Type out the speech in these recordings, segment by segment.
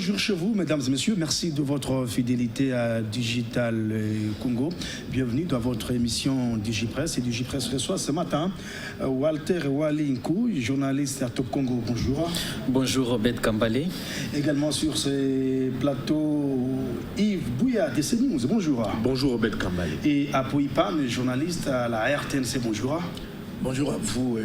bonjour chez vous, mesdames et messieurs. Merci de votre fidélité à Digital Congo. Bienvenue dans votre émission DigiPresse. Et DigiPresse reçoit ce matin Walter Walinkou, journaliste à Top Congo. Bonjour. Bonjour, Robert Kambale. Également sur ce plateau, Yves Bouya de CNews. Bonjour. Bonjour, Robert Kambale. Et Apui Pan, journaliste à la RTNC. Bonjour. Bonjour à vous et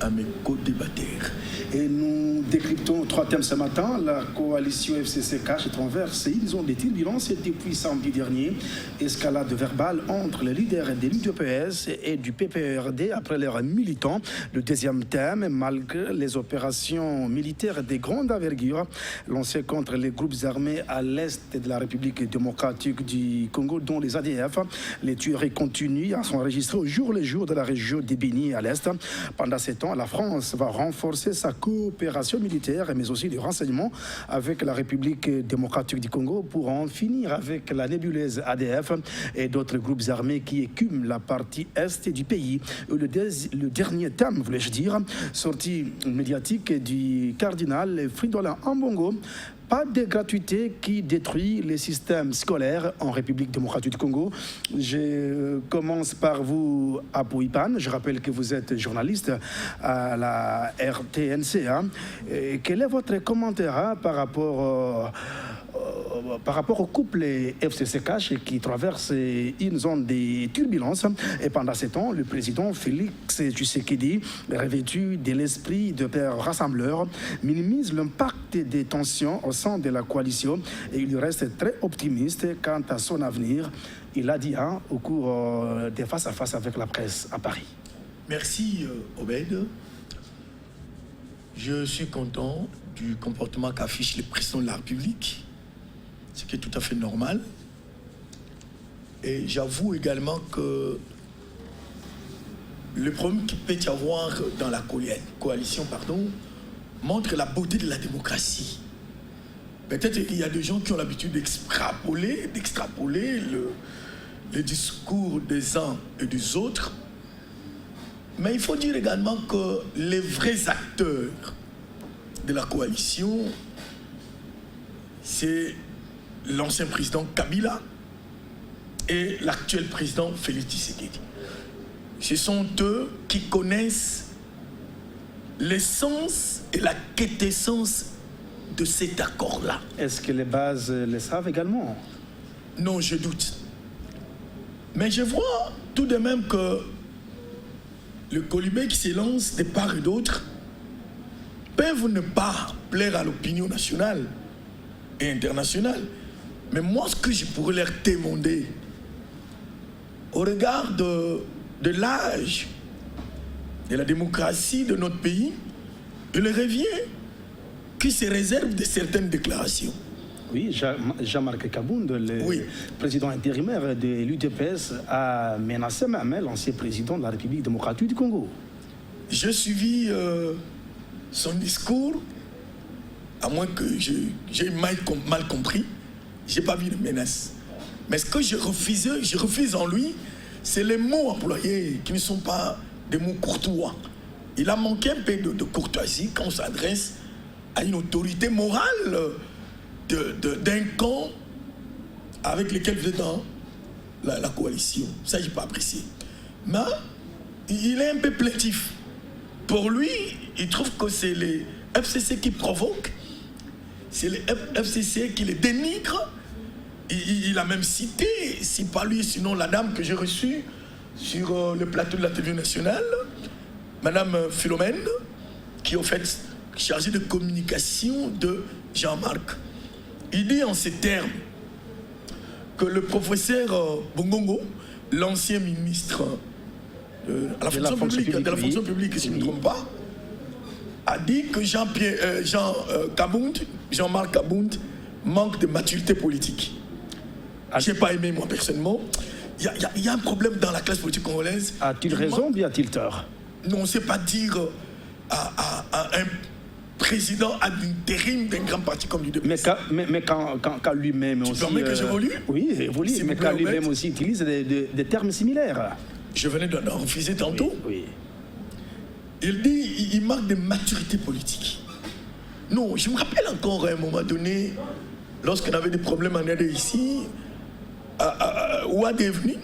à mes co-débatteurs. Et nous décryptons 3 thèmes ce matin. La coalition FCC cache et transverse. Ils ont des tirs bilances depuis samedi dernier. Escalade verbale entre les leaders de l'UDPS et du PPRD après leurs militants. Le deuxième thème, malgré les opérations militaires de grande envergure lancées contre les groupes armés à l'est de la République démocratique du Congo, dont les ADF, les tueries continuent à s'enregistrer au jour le jour de la région de Béni à l'est. Pendant ce temps, la France va renforcer sa coopération militaire, mais aussi de renseignement avec la République démocratique du Congo pour en finir avec la nébuleuse ADF et d'autres groupes armés qui écument la partie est du pays. Le dernier thème, voulais-je dire, sortie médiatique du cardinal Fridolin Ambongo. Pas de gratuité qui détruit les systèmes scolaires en République démocratique du Congo. Je commence par vous, Apui Pan. Je rappelle que vous êtes journaliste à la RTNC. Quel est votre commentaire par rapport au couple FCC-Cache qui traverse une zone de turbulence? Et pendant ce temps, le président Félix Tshisekedi, revêtu de l'esprit de père rassembleur, minimise l'impact des tensions au sein de la coalition et il reste très optimiste quant à son avenir. Il l'a dit au cours des face-à-face avec la presse à Paris. Merci, Obed. Je suis content du comportement qu'affiche le président de la République, ce qui est tout à fait normal. Et j'avoue également que le problème qu'il peut y avoir dans la coalition montre la beauté de la démocratie. Peut-être qu'il y a des gens qui ont l'habitude d'extrapoler le discours des uns et des autres. Mais il faut dire également que les vrais acteurs de la coalition, c'est l'ancien président Kabila et l'actuel président Félix Tshisekedi. Ce sont eux qui connaissent l'essence et la quintessence de cet accord-là. Est-ce que les bases le savent également? Non, je doute. Mais je vois tout de même que le colibé qui s'élance de part et d'autre peuvent ne pas plaire à l'opinion nationale et internationale. Mais moi, ce que je pourrais leur demander, au regard de l'âge de la démocratie de notre pays, il leur revient qui se réserve de certaines déclarations. Oui, Jean-Marc Kabound, le président intérimaire de l'UDPS, a menacé même l'ancien président de la République démocratique du Congo. J'ai suivi son discours, à moins que j'ai mal compris. Je n'ai pas vu de menace. Mais ce que je refuse en lui, c'est les mots employés qui ne sont pas des mots courtois. Il a manqué un peu de courtoisie quand on s'adresse à une autorité morale d'un camp avec lequel vous êtes dans la coalition. Ça, je n'ai pas apprécié. Mais il est un peu plaintif. Pour lui, il trouve que c'est les FCC qui provoquent, c'est les FCC qui les dénigrent. Il a même cité, si pas lui, sinon la dame que j'ai reçue sur le plateau de la TV nationale, Madame Philomène, qui est en fait chargée de communication de Jean-Marc. Il dit en ces termes que le professeur Bongongo, l'ancien ministre de la fonction publique, si je ne me trompe pas, a dit que Jean-Marc Kabound manque de maturité politique. Je n'ai pas aimé, moi, personnellement. Il y a un problème dans la classe politique congolaise. A-t-il raison ou bien a-t-il tort? Non, on ne sait pas dire à un président ad intérim d'un grand parti comme l'UDPS. Mais quand lui-même aussi... Tu permets que j'évolue? Oui, évolue, mais quand lui-même aussi utilise des termes similaires. Je venais d'en refuser tantôt. Oui. Il dit il manque de maturité politique. Non, je me rappelle encore à un moment donné, lorsqu'on avait des problèmes en RD ici, Ouad est venu,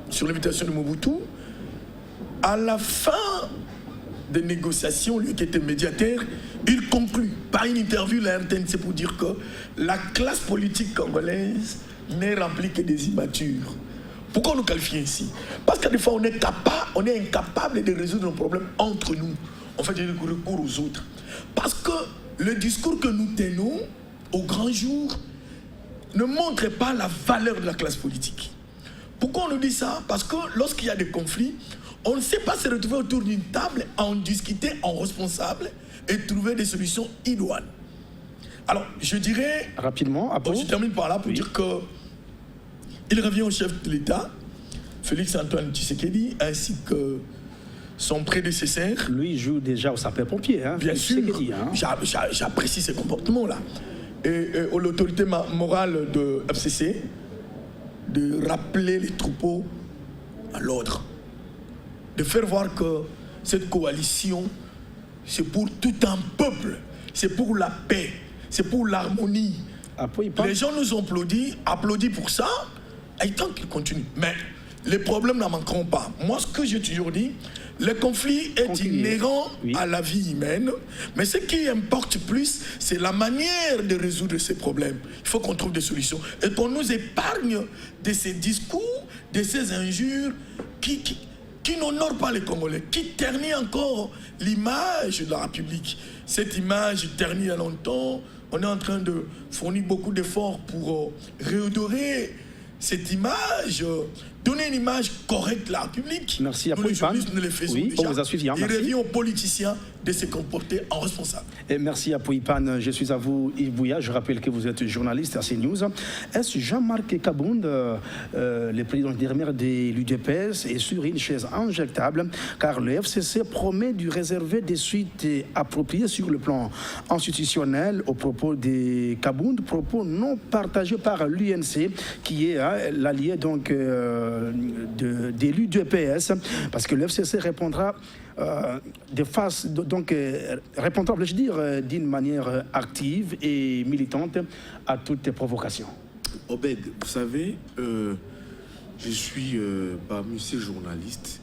sur l'invitation de Mobutu, à la fin des négociations, lui qui était médiateur, il conclut par une interview à la RTNC pour dire que la classe politique congolaise n'est remplie que des immatures. Pourquoi on nous qualifie ainsi? Parce que des fois on est incapable de résoudre nos problèmes entre nous. On fait des recours aux autres. Parce que le discours que nous tenons au grand jour ne montre pas la valeur de la classe politique. Pourquoi on nous dit ça? Parce que lorsqu'il y a des conflits, on ne sait pas se retrouver autour d'une table, en discuter en responsable et trouver des solutions idoines. Alors, je dirais... Rapidement, je termine par là pour dire que il revient au chef de l'État, Félix-Antoine Tshisekedi, ainsi que son prédécesseur. Lui joue déjà au sapeur-pompier. Hein, bien sûr, j'apprécie ces comportements-là. Et l'autorité morale de FCC, de rappeler les troupeaux à l'ordre. De faire voir que cette coalition, c'est pour tout un peuple, c'est pour la paix, c'est pour l'harmonie. Les gens nous ont applaudi pour ça, et tant qu'ils continuent. Mais les problèmes n'en manqueront pas. Moi, ce que j'ai toujours dit, le conflit est inhérent à la vie humaine, mais ce qui importe plus, c'est la manière de résoudre ces problèmes. Il faut qu'on trouve des solutions et qu'on nous épargne de ces discours, de ces injures qui n'honorent pas les Congolais, qui ternit encore l'image de la République. Cette image ternie il y a longtemps, on est en train de fournir beaucoup d'efforts pour redorer cette image, donner une image correcte de la République. Merci à nous, les journalistes, nous les faisons déjà. Il revient aux politiciens de se comporter en responsable. Et merci à Pouipan. Je suis à vous, Yves Bouya. Je rappelle que vous êtes journaliste à CNews. Est-ce Jean-Marc Kabound, le président dernier de l'UDPS, est sur une chaise injectable car le FCC promet de réserver des suites appropriées sur le plan institutionnel au propos de Kabound, propos non partagés par l'UNC, qui est l'allié donc de l'UDPS, parce que le FCC répondra répondra, je veux dire, d'une manière active et militante à toutes les provocations. Obed, vous savez, je suis parmi ces journalistes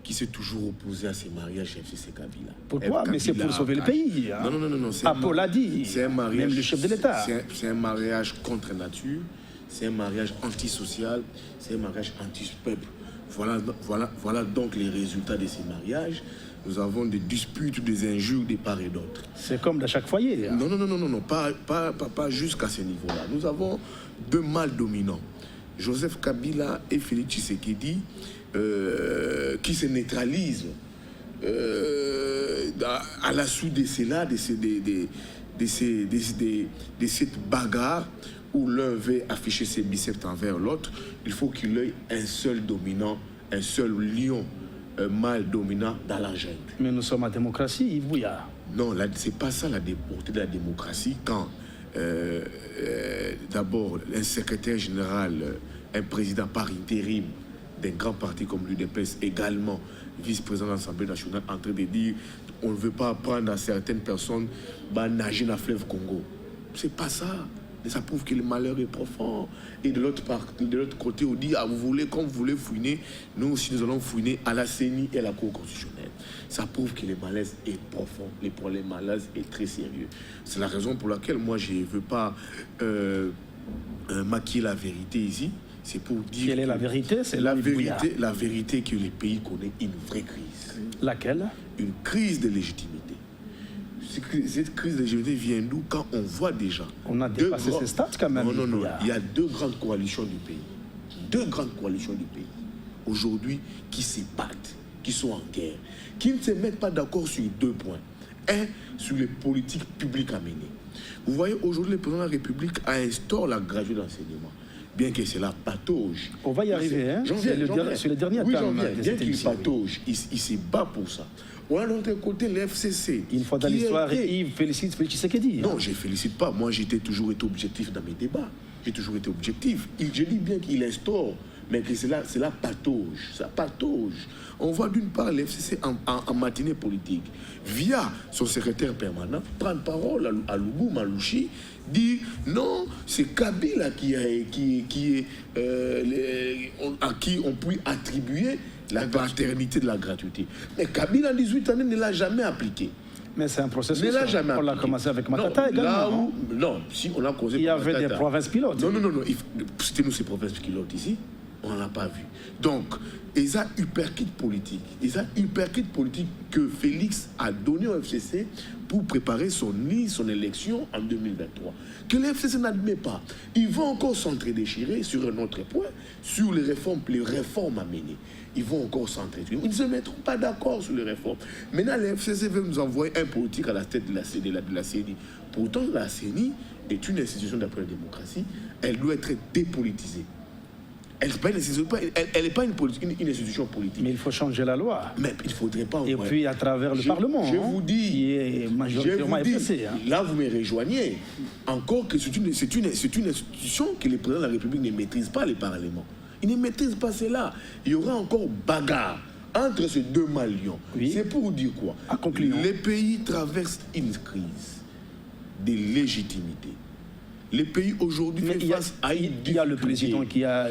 qui s'est toujours opposé à ces mariages FCC Kabila. Pourquoi? Mais c'est pour sauver le pays. Hein. Non. Apo l'a dit, c'est un mariage, même le chef de l'État. C'est un mariage contre nature, c'est un mariage antisocial, c'est un mariage anti-peuple. Voilà donc les résultats de ces mariages. Nous avons des disputes, des injures de part et d'autre. C'est comme dans chaque foyer. Hein. Non, pas jusqu'à ce niveau-là. Nous avons deux mâles dominants, Joseph Kabila et Félix Tshisekedi, qui se neutralisent à la suite de cela, de cette bagarre où l'un veut afficher ses biceps envers l'autre. Il faut qu'il ait un seul dominant, un seul lion, un mâle dominant dans la jungle. Mais nous sommes en démocratie, Yves Bouya. Non, c'est pas ça la portée de la démocratie. Quand d'abord un secrétaire général, un président par intérim d'un grand parti comme l'UDPS, également vice-président de l'Assemblée nationale, en train de dire on ne veut pas apprendre à certaines personnes à nager dans le fleuve Congo. C'est pas ça. Et ça prouve que le malheur est profond. Et de l'autre côté, on dit, vous voulez, quand vous voulez fouiner, nous aussi nous allons fouiner à la CENI et à la Cour constitutionnelle. Ça prouve que le malaise est profond, le problème malaise est très sérieux. C'est la raison pour laquelle moi je ne veux pas maquiller la vérité ici. C'est pour dire... Quelle est la vérité? C'est la vérité que le pays connaît une vraie crise. Laquelle? Une crise de légitimité. Cette crise de légitimité vient d'où? Quand on voit déjà... On a dépassé ces stats quand même. Non. Il y a deux grandes coalitions du pays. Deux grandes coalitions du pays. Aujourd'hui, qui se battent, qui sont en guerre, qui ne se mettent pas d'accord sur deux points. Un, sur les politiques publiques à mener. Vous voyez, aujourd'hui, le président de la République a instauré la gratuité d'enseignement. Bien que cela patauge. On va y arriver, hein? C'est le dernier terme. Bien qu'il patauge, il se bat pour ça. On a de l'autre côté l'FCC. Une fois dans l'histoire, Yves félicite Félix Tshisekedi. Non, je ne félicite pas. Moi, j'ai toujours été objectif dans mes débats. J'ai toujours été objectif. Je dis bien qu'il instaure mais que cela patauge. Ça patauge. On voit d'une part l'FCC en matinée politique, via son secrétaire permanent, prendre parole à Loubou Malouchi, dire non, c'est Kabila à qui on peut attribuer la paternité de la gratuité. Mais Kabila, en 18 années, ne l'a jamais appliqué. Mais c'est un processus. On l'a commencé avec Matata également. Non, si on a causé. Il y avait des provinces pilotes. Non. C'était nous ces provinces pilotes ici. On n'a pas vu. Donc, ils ont une perquite politique. Que Félix a donné au FCC pour préparer son élection en 2023. Que le FCC n'admet pas. Ils vont encore s'entre-déchirer sur un autre point, sur les réformes à mener. Ils vont encore s'entre-déchirer. Ils ne se mettront pas d'accord sur les réformes. Maintenant, le FCC veut nous envoyer un politique à la tête de la CENI. Pourtant, la CENI est une institution d'après la démocratie. Elle doit être dépolitisée. Elle n'est pas une institution politique. Mais il faut changer la loi. Mais il ne faudrait pas... Et puis à travers le Parlement, je vous dis, qui est majoritairement FCC. Là, vous me rejoignez. Encore que c'est une institution que le président de la République ne maîtrise pas, les parlements. Il ne maîtrise pas cela. Il y aura encore bagarre entre ces deux malions. Oui. C'est pour dire quoi? Les pays traversent une crise de légitimité. Les pays aujourd'hui font face à une difficulté. Il y a le président qui a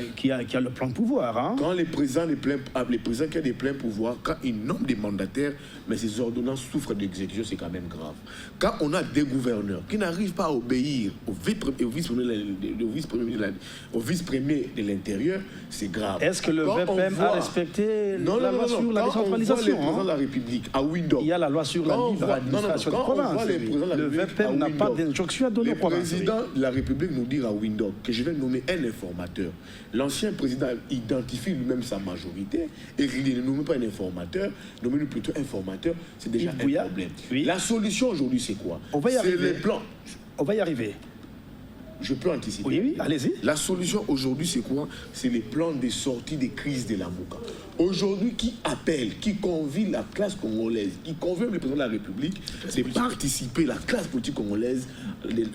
le plein pouvoir. Hein? Quand les présidents qui ont des pleins pouvoirs, quand ils nomment des mandataires, mais ces ordonnances souffrent d'exécution, c'est quand même grave. Quand on a des gouverneurs qui n'arrivent pas à obéir au vice-premier de l'intérieur, c'est grave. Est-ce que le VPM a respecté la loi sur la décentralisation? Quand on voit les présidents de la République à Windhoek, il y a la loi sur la libre administration de province. Le VPM n'a pas d'injonction à donner aux provinces. Le président de la République nous dit à Windhoek que je vais nommer un informateur. L'ancien président identifie lui-même sa majorité et il ne nomme pas un informateur, nomme plutôt informateur, c'est déjà un problème. Oui. La solution aujourd'hui, c'est quoi? C'est les plans. On va y arriver. Je peux anticiper. Oui, allez-y. La solution aujourd'hui, c'est quoi? C'est les plans de sortie des crises de la Mouka. Aujourd'hui, qui appelle, qui convie la classe congolaise, qui convie le président de la République, c'est participer, la classe politique congolaise,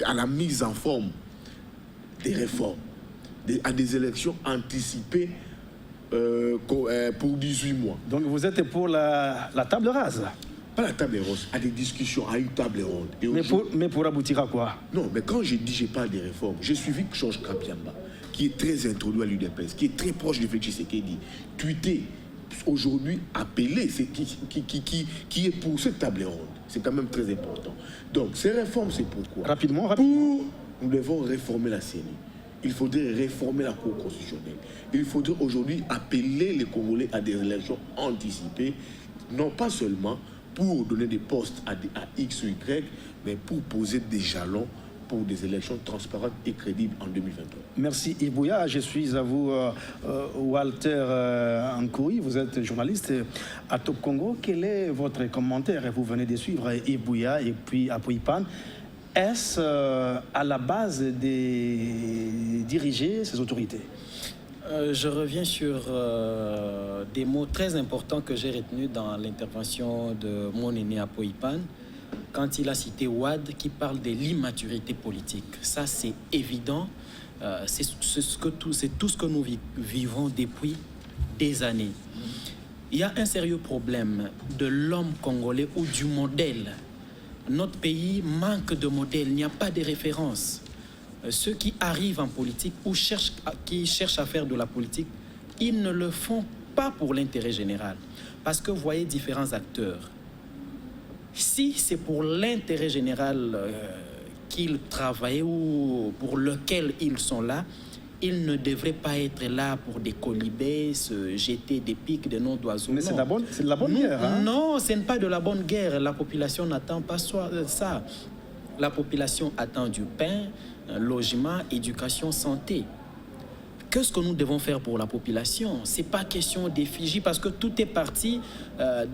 à la mise en forme des réformes, à des élections anticipées pour 18 mois. Donc vous êtes pour la table rase? Pas la table rase, à des discussions, à une table ronde. Mais pour aboutir à quoi? Non, mais quand je dis je parle des réformes, j'ai suivi Georges Kapiamba, qui est très introduit à l'UDPS, qui est très proche de Félix Tshisekedi, tweeté, aujourd'hui appelé, qui est pour cette table ronde. C'est quand même très important. Donc ces réformes, c'est pourquoi? Rapidement. Nous devons réformer la CENI. Il faudrait réformer la Cour constitutionnelle. Il faudrait aujourd'hui appeler les Congolais à des élections anticipées, non pas seulement pour donner des postes à X ou Y, mais pour poser des jalons pour des élections transparentes et crédibles en 2023. Merci Yves Bouya. Je suis à vous, Walter Ankoui. Vous êtes journaliste à Top Congo. Quel est votre commentaire? Vous venez de suivre Yves Bouya et puis Apoy-Pan. Est-ce à la base de diriger ces autorités? Je reviens sur des mots très importants que j'ai retenus dans l'intervention de mon aîné Apoy-Pan, quand il a cité Ouad, qui parle de l'immaturité politique. Ça, c'est évident. C'est tout ce que nous vivons depuis des années. Il y a un sérieux problème de l'homme congolais ou du modèle. Notre pays manque de modèle, il n'y a pas de référence. Ceux qui arrivent en politique ou qui cherchent à faire de la politique, ils ne le font pas pour l'intérêt général. Parce que vous voyez différents acteurs. Si c'est pour l'intérêt général qu'ils travaillent ou pour lequel ils sont là, ils ne devraient pas être là pour des colibés, se jeter des pics, des noms d'oiseaux. Mais c'est de la bonne guerre. Hein? Non, ce n'est pas de la bonne guerre. La population n'attend pas ça. La population attend du pain, logement, éducation, santé. Qu'est-ce que nous devons faire pour la population? Ce n'est pas question d'effigie, parce que tout est parti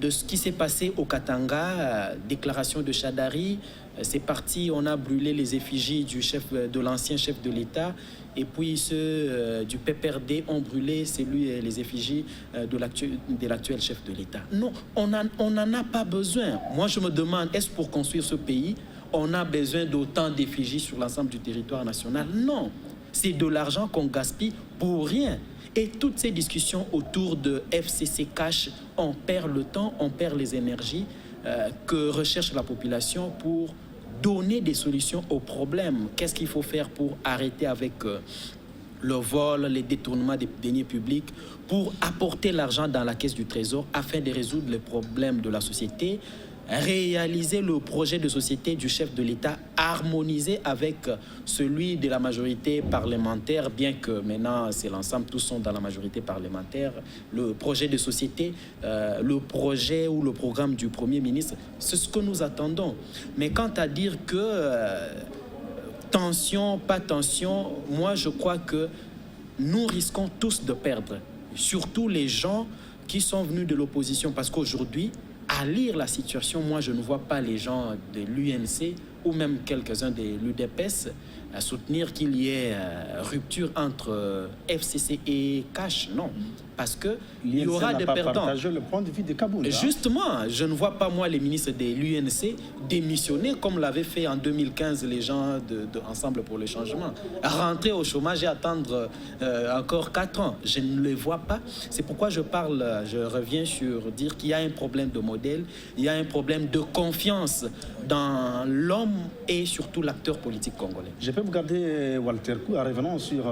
de ce qui s'est passé au Katanga, déclaration de Chadari. C'est parti, on a brûlé les effigies de l'ancien chef de l'État, et puis ceux du PPRD ont brûlé les effigies de l'actuel chef de l'État. Non, on n'en a pas besoin. Moi, je me demande, est-ce pour construire ce pays, on a besoin d'autant d'effigies sur l'ensemble du territoire national? Non. C'est de l'argent qu'on gaspille pour rien. Et toutes ces discussions autour de FCC Cash, on perd le temps, on perd les énergies que recherche la population pour donner des solutions aux problèmes. Qu'est-ce qu'il faut faire pour arrêter avec le vol, les détournements des deniers publics, pour apporter l'argent dans la caisse du Trésor afin de résoudre les problèmes de la société, réaliser le projet de société du chef de l'État, harmonisé avec celui de la majorité parlementaire, bien que maintenant c'est l'ensemble, tous sont dans la majorité parlementaire. Le projet de société, le projet ou le programme du Premier ministre, c'est ce que nous attendons. Mais quant à dire que tension, pas tension, moi je crois que nous risquons tous de perdre, surtout les gens qui sont venus de l'opposition, parce qu'aujourd'hui, à lire la situation, moi je ne vois pas les gens de l'UNC ou même quelques-uns de l'UDPS à soutenir qu'il y ait rupture entre FCC et Cash. Non, parce que il y aura des perdants. Partager le point de vue de Kabounda. Justement, je ne vois pas moi les ministres de l'UNC démissionner comme l'avaient fait en 2015 les gens de Ensemble pour le changement. Rentrer au chômage et attendre encore 4 ans. Je ne les vois pas. C'est pourquoi je reviens sur dire qu'il y a un problème de modèle, il y a un problème de confiance dans l'homme et surtout l'acteur politique congolais. Je peux vous garder, Walter Kou, en revenant sur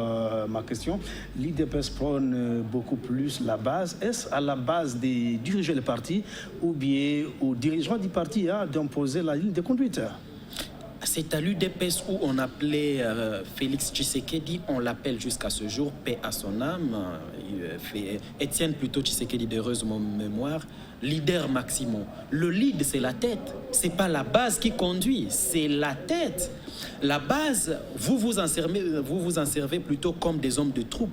ma question. L'IDPS prône beaucoup plus la base. Est-ce à la base des dirigeants du parti ou bien aux dirigeants du parti d'imposer la ligne de conduite? C'est à l'UDPS où on appelait Félix Tshisekedi, on l'appelle jusqu'à ce jour, paix à son âme, Étienne plutôt Tshisekedi d'heureuse mémoire, leader maximum. Le lead, c'est la tête, c'est pas la base qui conduit, c'est la tête. La base, vous vous en servez plutôt comme des hommes de troupe.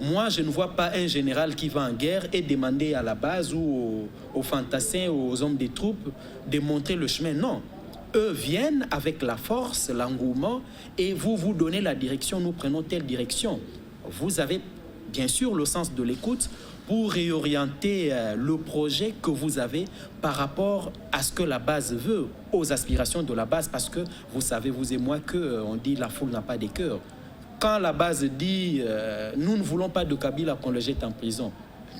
Moi, je ne vois pas un général qui va en guerre et demander à la base ou aux fantassins, aux hommes des troupes de montrer le chemin. Non. Eux viennent avec la force, l'engouement, et vous donnez la direction, nous prenons telle direction. Vous avez bien sûr le sens de l'écoute pour réorienter le projet que vous avez par rapport à ce que la base veut, aux aspirations de la base, parce que vous savez, vous et moi, qu'on dit la foule n'a pas de cœur. Quand la base dit nous ne voulons pas de Kabila qu'on le jette en prison,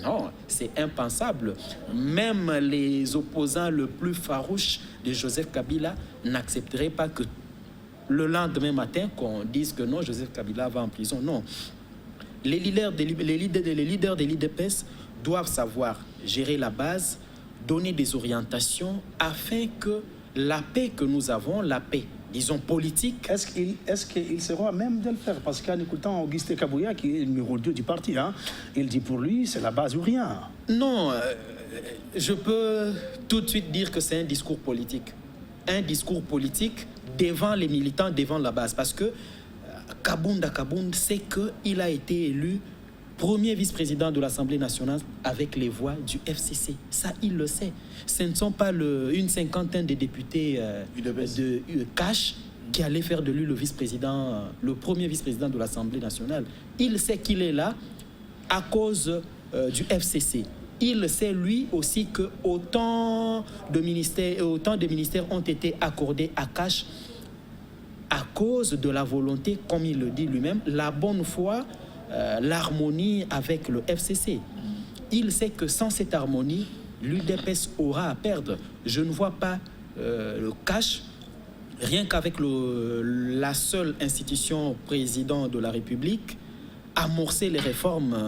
non, c'est impensable. Même les opposants le plus farouches de Joseph Kabila n'accepteraient pas que le lendemain matin qu'on dise que non, Joseph Kabila va en prison. Non. Les leaders de l'IDPS doivent savoir gérer la base, donner des orientations afin que la paix que nous avons, la paix, disons politique. Est-ce qu'il sera à même de le faire? Parce qu'en écoutant Augustin Kabouya, qui est le numéro 2 du parti, il dit pour lui, c'est la base ou rien. Non, je peux tout de suite dire que c'est un discours politique. Un discours politique devant les militants, devant la base. Parce que Kabounda sait qu'il a été élu premier vice-président de l'Assemblée nationale avec les voix du FCC. Ça, il le sait. Ce ne sont pas une cinquantaine de députés de Cash qui allaient faire de lui le vice-président, le premier vice-président de l'Assemblée nationale. Il sait qu'il est là à cause du FCC. Il sait lui aussi que autant de ministères ont été accordés à Cash à cause de la volonté, comme il le dit lui-même, la bonne foi, l'harmonie avec le FCC. Il sait que sans cette harmonie, l'UDPS aura à perdre. Je ne vois pas le Cash, rien qu'avec la seule institution président de la République, amorcer les réformes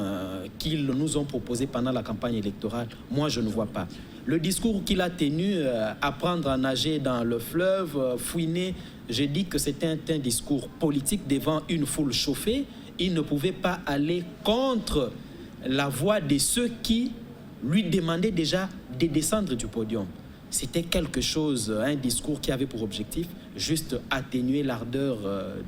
qu'ils nous ont proposées pendant la campagne électorale. Moi, je ne vois pas. Le discours qu'il a tenu, apprendre à nager dans le fleuve, fouiner, j'ai dit que c'était un discours politique devant une foule chauffée. Il ne pouvait pas aller contre la voix de ceux qui lui demandaient déjà de descendre du podium. C'était quelque chose, un discours qui avait pour objectif juste atténuer l'ardeur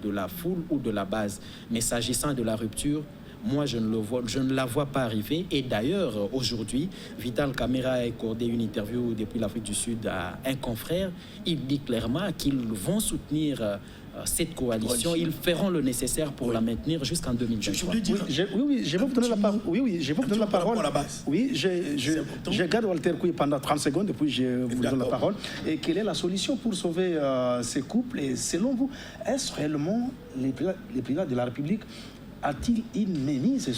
de la foule ou de la base. Mais s'agissant de la rupture, moi, je ne la vois pas arriver. Et d'ailleurs, aujourd'hui, Vital Kamerhe a accordé une interview depuis l'Afrique du Sud à un confrère. Il dit clairement qu'ils vont soutenir cette coalition. Ils feront le nécessaire pour la maintenir jusqu'en 2023. Oui, je vais vous donner la parole. Oui, je vais vous donner la parole. Oui, je garde Walter Kou pendant 30 secondes, et puis je vous donne la parole. Et quelle est la solution pour sauver ces couples? Et selon vous, est-ce réellement les présidents de la République a-t-il une mainmise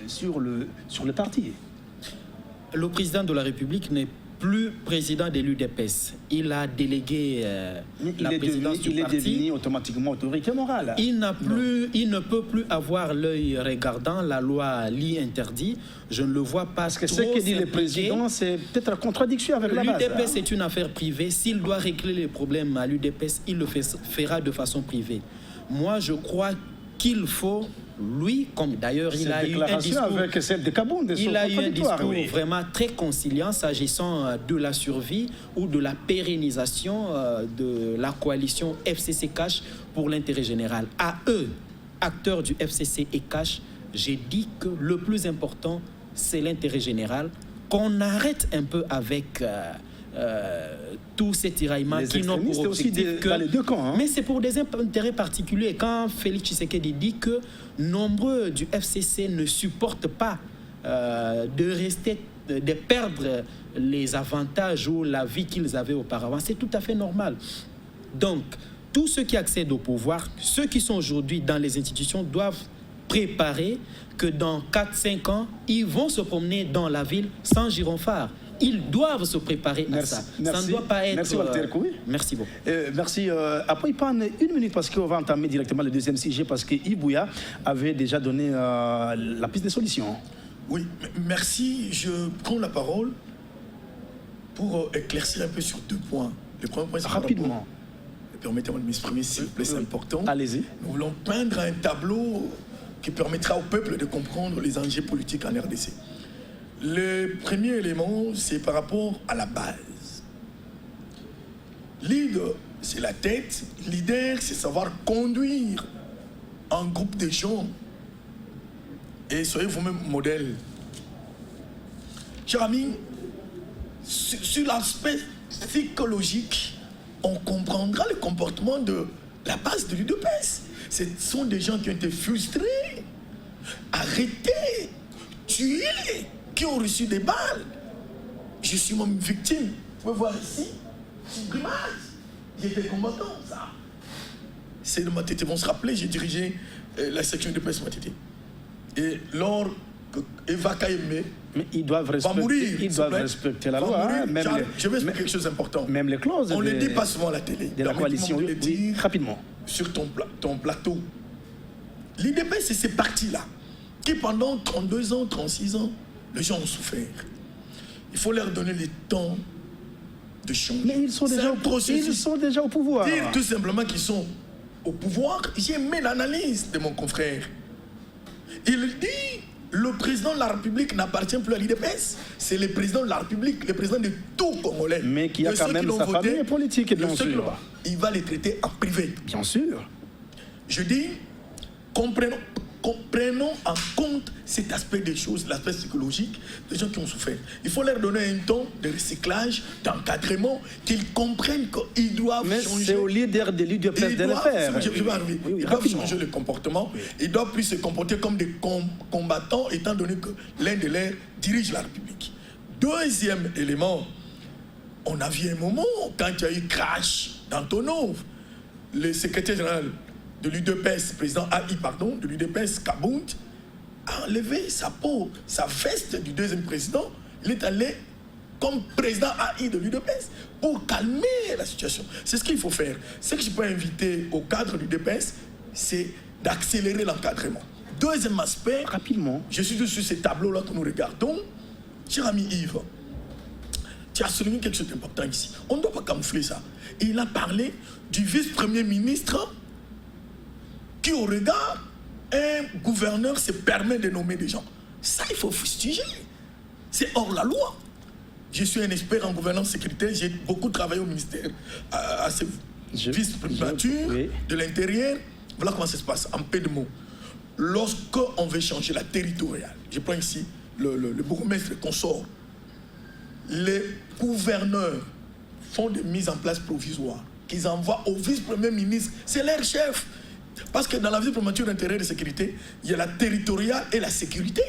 sur le parti? Le président de la République n'est plus président de l'UDPS. Il a délégué la présidence du parti. Il est devenu automatiquement autorité morale. Il ne peut plus avoir l'œil regardant. La loi l'y interdit. Je ne le vois pas. Parce que ce que dit le président, c'est peut-être en contradiction avec la base. L'UDPS est une affaire privée. S'il doit régler les problèmes à l'UDPS, il le fera de façon privée. Moi, je crois qu'il faut, lui, comme d'ailleurs il a eu un discours, avec celle de Kabound, il a eu un discours vraiment très conciliant s'agissant de la survie ou de la pérennisation de la coalition FCC Cash pour l'intérêt général. À eux, acteurs du FCC et Cash, j'ai dit que le plus important, c'est l'intérêt général, qu'on arrête un peu avec tous ces tiraillements qui n'ont pour objectif que... dans les deux camps, hein. Mais c'est pour des intérêts particuliers. Quand Félix Tshisekedi dit que nombreux du FCC ne supportent pas de perdre les avantages ou la vie qu'ils avaient auparavant, c'est tout à fait normal. Donc, tous ceux qui accèdent au pouvoir, ceux qui sont aujourd'hui dans les institutions doivent préparer que dans 4-5 ans, ils vont se promener dans la ville sans gyrophare. Ils doivent se préparer à ça. Ça ne doit pas être... Merci Walter Koui. Merci beaucoup. Merci. Après, il prend une minute parce qu'on va entamer directement le deuxième sujet parce que Ibouya avait déjà donné la piste de solution. Oui, merci. Je prends la parole pour éclaircir un peu sur 2 points. Le premier point, c'est rapidement. Permettez-moi de m'exprimer, s'il vous plaît, c'est important. Allez-y. Nous voulons peindre un tableau qui permettra au peuple de comprendre les enjeux politiques en RDC. Le premier élément, c'est par rapport à la base. Leader, c'est la tête. Leader, c'est savoir conduire un groupe de gens. Et soyez vous-même modèle. Cher ami, sur l'aspect psychologique, on comprendra le comportement de la base de l'UDPS. Ce sont des gens qui ont été frustrés, arrêtés, tués, qui ont reçu des balles. Je suis même victime. Vous pouvez voir ici, une grimace. J'étais combattant, ça. C'est de Matete. Vont se rappeler, j'ai dirigé la section de presse Matete. Et lors que Eva Kaïmé va mourir, ils doivent respecter la loi. Je vais expliquer quelque chose d'important. Même les clauses. On ne le dit pas souvent à la télé. De la coalition, de le dire rapidement. Sur ton plateau. L'IDP, c'est ces partis-là qui, pendant 32 ans, 36 ans, les gens ont souffert. Il faut leur donner le temps de changer. Mais ils sont déjà au pouvoir. Dire tout simplement qu'ils sont au pouvoir, j'ai aimé l'analyse de mon confrère. Il dit, le président de la République n'appartient plus à l'IDPS, c'est le président de la République, le président de tout Congolais. Mais qui a quand même sa famille politique, bien sûr. Il va les traiter en privé. Bien sûr. Je dis, prenons en compte cet aspect des choses, l'aspect psychologique des gens qui ont souffert. Il faut leur donner un temps de recyclage, d'encadrement, qu'ils comprennent qu'ils doivent changer. Mais c'est au leader de l'UDPS de le faire. Ils doivent changer le comportement. Ils doivent plus se comporter comme des combattants, étant donné que l'un de leurs dirige la République. Deuxième élément, on a vu un moment, quand il y a eu crash dans Tonov, le secrétaire général de l'UDPS, président AI, pardon, de l'UDPS, Kabound, a enlevé sa peau, sa veste du deuxième président. Il est allé comme président AI de l'UDPS pour calmer la situation. C'est ce qu'il faut faire. Ce que je peux inviter au cadre du l'UDPS, c'est d'accélérer l'encadrement. Deuxième aspect, rapidement, je suis sur ces tableaux-là que nous regardons. Cher ami Yves, tu as souligné quelque chose d'important ici. On ne doit pas camoufler ça. Il a parlé du vice-premier ministre qui, au regard, un gouverneur se permet de nommer des gens. Ça, il faut fustiger. C'est hors la loi. Je suis un expert en gouvernance sécuritaire. J'ai beaucoup travaillé au ministère à ce vice-primature de l'Intérieur. Voilà comment ça se passe, en peu de mots. Lorsqu'on veut changer la territoriale, je prends ici le bourgmestre consort, les gouverneurs font des mises en place provisoires qu'ils envoient au vice-premier ministre. C'est leur chef. Parce que dans la vice-primature d'intérieur et de sécurité, il y a la territoriale et la sécurité.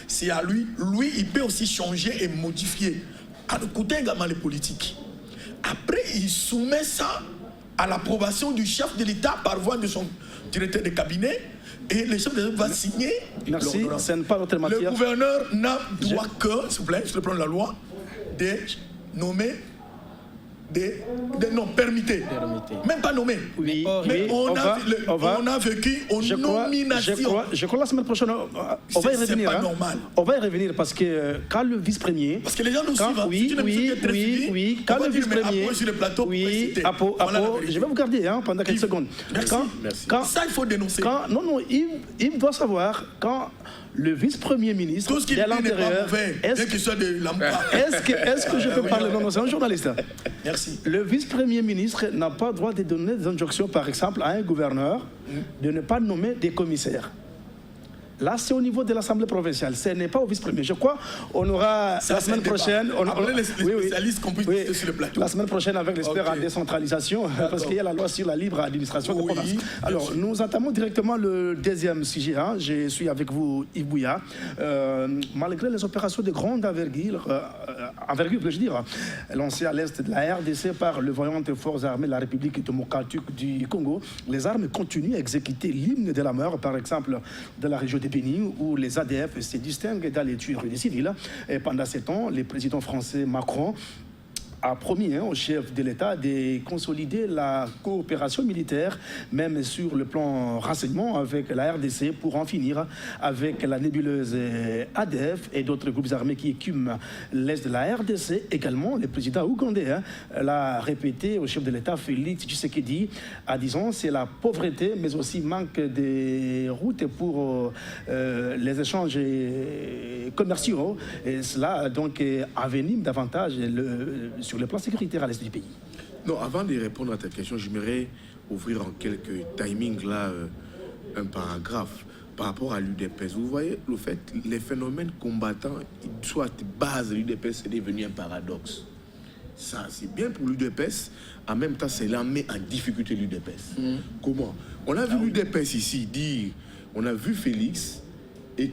C'est à lui. Lui, il peut aussi changer et modifier. À écouter également les politiques. Après, il soumet ça à l'approbation du chef de l'État par voie de son directeur de cabinet, et le chef de l'État va signer. Merci, ce n'est pas notre matière. Le gouverneur n'a droit que, s'il vous plaît, je le prends la loi, de nommer non, permitté. Même pas nommé. Oui, mais on a vécu une nomination. Je crois la semaine prochaine, on va y revenir. C'est pas normal. On va y revenir parce que quand le vice-premier... Parce que les gens nous suivent. Oui, quand le vice-premier... Sur le plateau, oui, je vais vous garder pendant quelques secondes. Merci. Ça, il faut dénoncer. Non, il doit savoir quand... Le vice-premier ministre tout ce qu'il dit n'est pas mauvais, bien qu'il soit de l'emploi. Est-ce que je peux parler? Non, c'est un journaliste. Merci. Le vice-premier ministre n'a pas le droit de donner des injonctions, par exemple, à un gouverneur de ne pas nommer des commissaires. Là, c'est au niveau de l'Assemblée provinciale. Ce n'est pas au vice-premier. Je crois qu'on aura la semaine prochaine... Après les spécialistes qu'on puisse discuter sur le plateau. La semaine prochaine, avec l'expert en décentralisation, parce qu'il y a la loi sur la libre administration de province. Alors, nous entamons directement le deuxième sujet. Je suis avec vous, Yves Bouya. Malgré les opérations de grande envergure, je veux dire, lancées à l'est de la RDC par le voyante forces armées de la République démocratique du Congo, les armes continuent à exécuter l'hymne de la mort, par exemple, de la région de Bénin, où les ADF se distinguent dans les tueries des civils. Et pendant ce temps, le président français Macron a promis au chef de l'État de consolider la coopération militaire, même sur le plan renseignement avec la RDC, pour en finir avec la nébuleuse ADF et d'autres groupes armés qui écument l'est de la RDC. Également, le président ougandais l'a répété au chef de l'État, Félix Tshisekedi, en disant c'est la pauvreté, mais aussi manque de routes pour les échanges commerciaux. Et cela donc envenime davantage sur le plan sécuritaire à l'est du pays. Non, avant de répondre à ta question, j'aimerais ouvrir en quelques timings là un paragraphe par rapport à l'UDPS. Vous voyez, le fait, les phénomènes combattants, soit base de l'UDPS, c'est devenu un paradoxe. Ça, c'est bien pour l'UDPS. En même temps, c'est la met en difficulté l'UDPS. Comment? On a vu l'UDPS ici dire, on a vu Félix et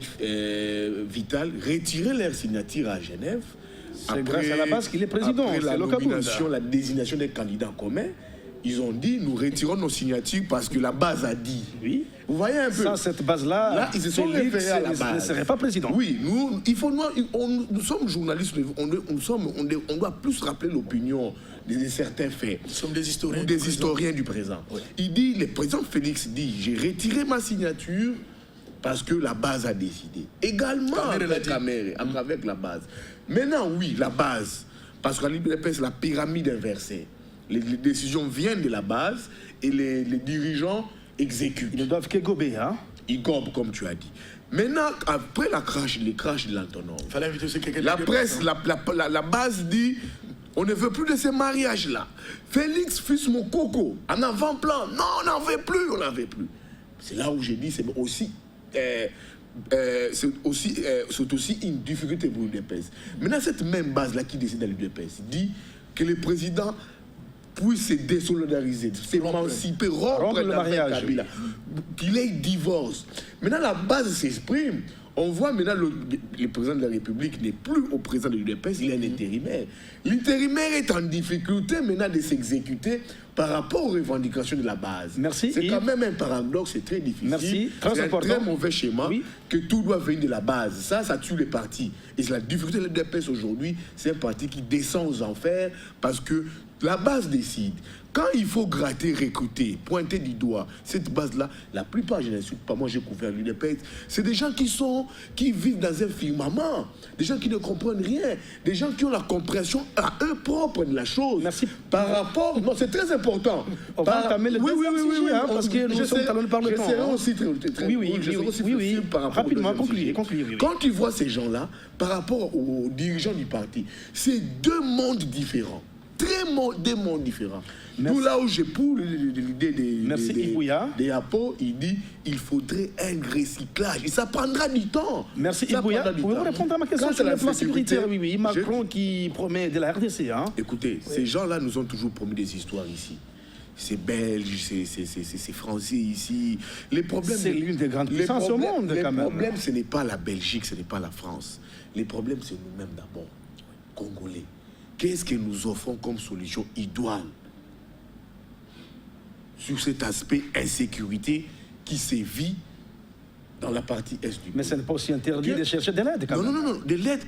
Vital retirer leur signature à Genève. C'est grâce à la base qu'il est président. Après la nomination, la désignation des candidats communs, ils ont dit nous retirons nos signatures parce que la base a dit. Oui. Vous voyez un peu. Sans cette base-là, là, ils se sont référés à la base. Ne serait pas président. Oui, nous sommes journalistes, on doit plus rappeler l'opinion de certains faits. Nous sommes des historiens. Ou des historiens du présent. Oui. Il dit, le président Félix dit, j'ai retiré ma signature parce que la base a décidé. Également avec la base. Maintenant, oui, la base. Parce que la pyramide inversée. Les décisions viennent de la base et les dirigeants exécutent. Ils ne doivent que gober, Ils gobent, comme tu as dit. Maintenant, après les crashs de l'Antonov, fallait inviter aussi quelqu'un. La presse, la base dit on ne veut plus de ces mariages-là. Félix fils mon coco, en avant-plan. Non, on n'en veut plus, on n'en veut plus. C'est là où j'ai dit, c'est aussi une difficulté pour l'UDPS. Maintenant, cette même base-là qui décide à l'UDPS dit que le président puisse se désolidariser, s'émanciper, rompre le mariage, qu'il ait divorce. Maintenant, la base s'exprime. On voit maintenant le président de la République n'est plus au président de l'UDPS, il est un intérimaire. L'intérimaire est en difficulté maintenant de s'exécuter par rapport aux revendications de la base. Merci. C'est quand même un paradoxe, c'est très difficile. Merci. C'est un très mauvais schéma que tout doit venir de la base. Ça tue les partis. Et c'est la difficulté de l'UDPS aujourd'hui, c'est un parti qui descend aux enfers parce que la base décide. Quand il faut gratter, recruter, pointer du doigt, cette base-là, la plupart, je n'insulte pas, moi j'ai couvert l'UDPS, c'est des gens qui vivent dans un firmament, des gens qui ne comprennent rien, des gens qui ont la compréhension à eux propres de la chose. Merci. Par rapport, non, c'est très important. On va entamer le oui, parce que nous sommes talonnés par le temps. Oui, rapidement, concluez. Quand tu vois ces gens-là, par rapport aux dirigeants du parti, c'est deux mondes différents. Deux mondes différents. Nous, là où j'ai pour l'idée des APO, il dit il faudrait un recyclage. Et ça prendra du temps. Merci Yves Bouya. Pouvez-vous répondre à ma question sur le plan sécuritaire? Oui, Macron qui promet de la RDC. Écoutez, ces gens-là nous ont toujours promis des histoires ici. C'est belge, c'est français ici. Les problèmes, c'est l'une des grandes puissances au monde, quand même. Les problèmes, ce n'est pas la Belgique, ce n'est pas la France. Les problèmes, c'est nous-mêmes d'abord, Congolais. Qu'est-ce que nous offrons comme solution idoine? sur cet aspect insécurité qui sévit dans la partie est du pays. Mais ce n'est pas aussi interdit de chercher de l'aide quand même. Non. De l'aide,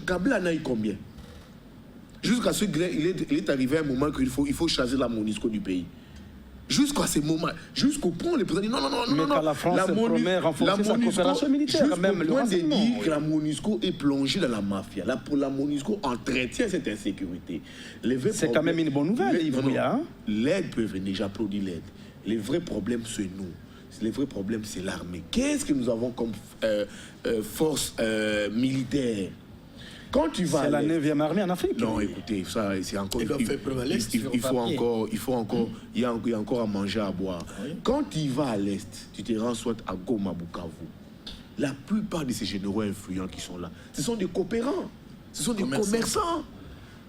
Kabila en a eu combien? Jusqu'à ce qu'il est arrivé à un moment qu'il faut changer la MONUSCO du pays. Jusqu'à ce moment, jusqu'au point où les présidents disent non. Mais quand la France promet renforcer sa coopération militaire, même le point de renseignement. dire que la MONUSCO est plongée dans la mafia. La MONUSCO entretient cette insécurité. C'est quand même une bonne nouvelle, Yves Bouya. L'aide peut venir, j'applaudis l'aide. Les vrais problèmes, c'est nous. Les vrais problèmes, c'est l'armée. Qu'est-ce que nous avons comme force militaire? Quand tu vas c'est la 9e armée en Afrique. Non, écoutez, ça, c'est encore... Il y a encore à manger, à boire. Oui. Quand tu vas à l'Est, tu te rends soit à Goma, Bukavu. La plupart de ces généraux influents qui sont là, ce sont des coopérants. Ce sont des commerçants.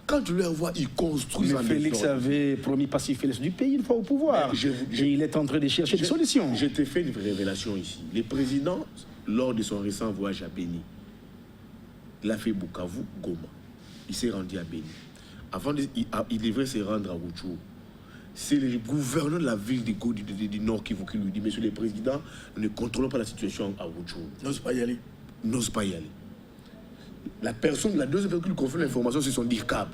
Quand tu les vois, ils construisent... Mais Félix avait promis pacifier l'Est du pays une fois au pouvoir. Et il est en train de chercher des solutions. Je t'ai fait une révélation ici. Le président, lors de son récent voyage à Béni, il a fait Bukavu, Goma. Il s'est rendu à Béni. Avant, il devait se rendre à Rutshuru. C'est le gouverneur de la ville du Nord qui lui dit, monsieur le président, nous ne contrôlons pas la situation à Rutshuru. N'ose pas y aller. N'ose pas y aller. La personne, la deuxième personne qui confirme l'information, c'est son DIRCAB.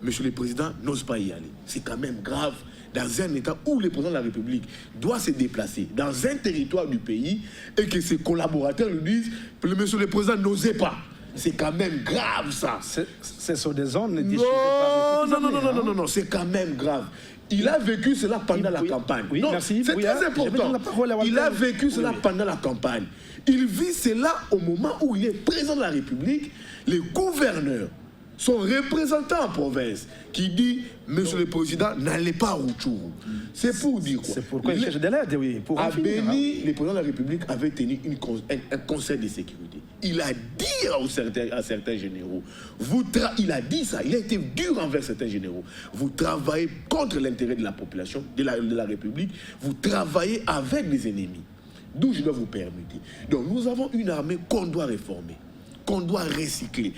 Monsieur le président, n'ose pas y aller. C'est quand même grave dans un État où le président de la République doit se déplacer dans un territoire du pays et que ses collaborateurs lui disent, monsieur le président, n'osez pas. C'est quand même grave, ça. Ce sont des zones déchirées par non, c'est quand même grave. Il a vécu cela pendant la campagne. Oui, non, merci. C'est très important. Il a vécu cela pendant la campagne. Il vit cela au moment où il est président de la République. Les gouverneurs, son représentant en province, qui dit, monsieur le président, n'allez pas à Rutshuru. C'est pour dire quoi? C'est pourquoi il cherche de l'aide, oui. Pour à Béni, le président de la République avait tenu un conseil de sécurité. Il a dit à certains généraux, il a dit ça, il a été dur envers certains généraux. Vous travaillez contre l'intérêt de la population, de la République, vous travaillez avec les ennemis. D'où je dois vous permettre. Donc nous avons une armée qu'on doit réformer, qu'on doit recycler,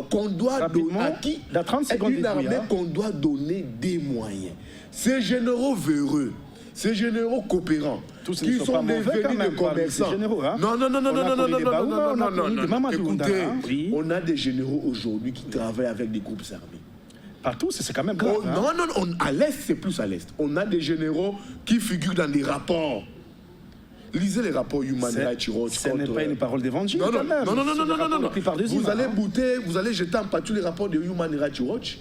qu'on doit donner à qui? Une armée qu'on doit donner des moyens. Ces généraux véreux, ces généraux coopérants, qui sont devenus des commerçants. Non. Écoutez, on a des généraux aujourd'hui qui travaillent avec des groupes armés. Partout, c'est quand même grave. Non, à l'Est, c'est plus à l'Est. On a des généraux qui figurent dans des rapports. Lisez les rapports Human Rights Watch. Ce n'est pas une parole d'évangile. Non. Vous allez jeter en pâture les rapports de Human Rights Watch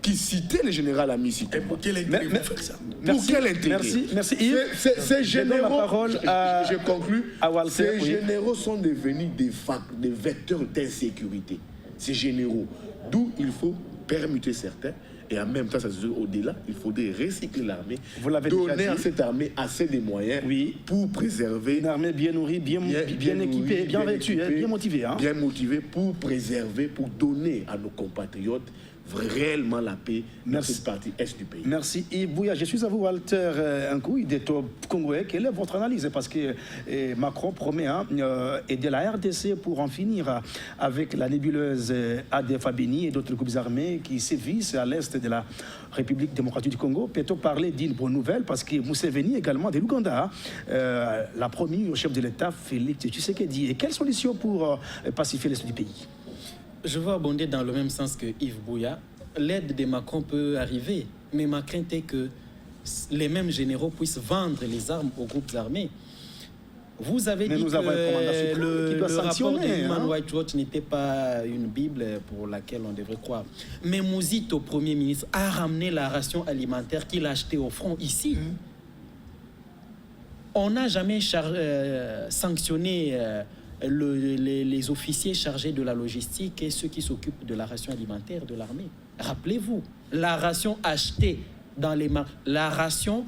qui citaient le général Amissi. Et pour quel intérêt vous faites ça? Pour quel intérêt? Merci Yves. Ces généraux, je conclus, Walter, ces généraux sont devenus des vecteurs d'insécurité. Ces généraux, d'où il faut permuter certains. Et en même temps, ça se dit au-delà, il faudrait recycler l'armée, donner à cette armée assez de moyens pour préserver... Une armée bien nourrie, bien équipée, bien vêtue, bien motivée. Bien motivée pour préserver, pour donner à nos compatriotes réellement la paix dans cette partie est du pays. Merci Yves Bouya. Je suis à vous, Walter Nkouy, des top congolais. Quelle est votre analyse? Parce que Macron promet aider la RDC pour en finir avec la nébuleuse ADF à Béni et d'autres groupes armés qui sévissent à l'est de la République démocratique du Congo. Peut-on parler d'une bonne nouvelle? Parce que Museveni également de l'Ouganda l'a promis au chef de l'État, Félix Tshisekedi. Et quelle solution pour pacifier l'est du pays? Je veux abonder dans le même sens que Yves Bouya. L'aide de Macron peut arriver, mais ma crainte est que les mêmes généraux puissent vendre les armes aux groupes armés. Vous avez dit que le rapport de Human Rights Watch n'était pas une Bible pour laquelle on devrait croire. Mais Mouzito, Premier ministre, a ramené la ration alimentaire qu'il a achetée au front ici. On n'a jamais sanctionné... les officiers chargés de la logistique et ceux qui s'occupent de la ration alimentaire de l'armée. Rappelez-vous, la ration achetée dans les la ration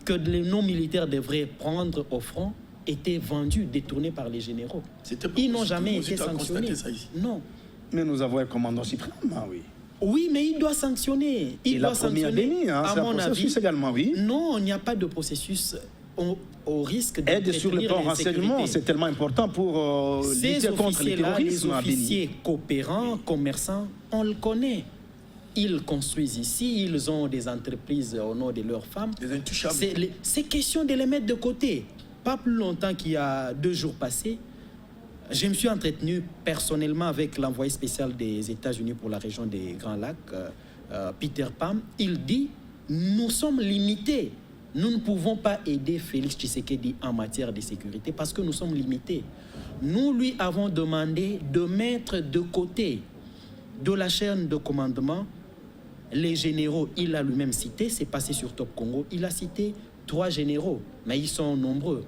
que nos militaires devraient prendre au front était vendue, détournée par les généraux. Ils n'ont jamais été sanctionnés. Non. Mais nous avons un commandant suprême, oui. Oui, mais il doit sanctionner. Il doit sanctionner, à mon avis. Également, oui. Non, il n'y a pas de processus... Au risque d'aide sur le plan renseignement, c'est tellement important pour lutter contre le terrorisme. Les officiers coopérants, commerçants, on le connaît. ils construisent ici, ils ont des entreprises au nom de leurs femmes. Des intouchables. C'est question de les mettre de côté. Pas plus longtemps qu'il y a 2 jours passés, je me suis entretenu personnellement avec l'envoyé spécial des États-Unis pour la région des Grands Lacs, Peter Pham. Il dit, nous sommes limités. Nous ne pouvons pas aider Félix Tshisekedi en matière de sécurité parce que nous sommes limités. Nous lui avons demandé de mettre de côté de la chaîne de commandement les généraux. Il a lui-même cité, c'est passé sur Top Congo, il a cité 3 généraux, mais ils sont nombreux.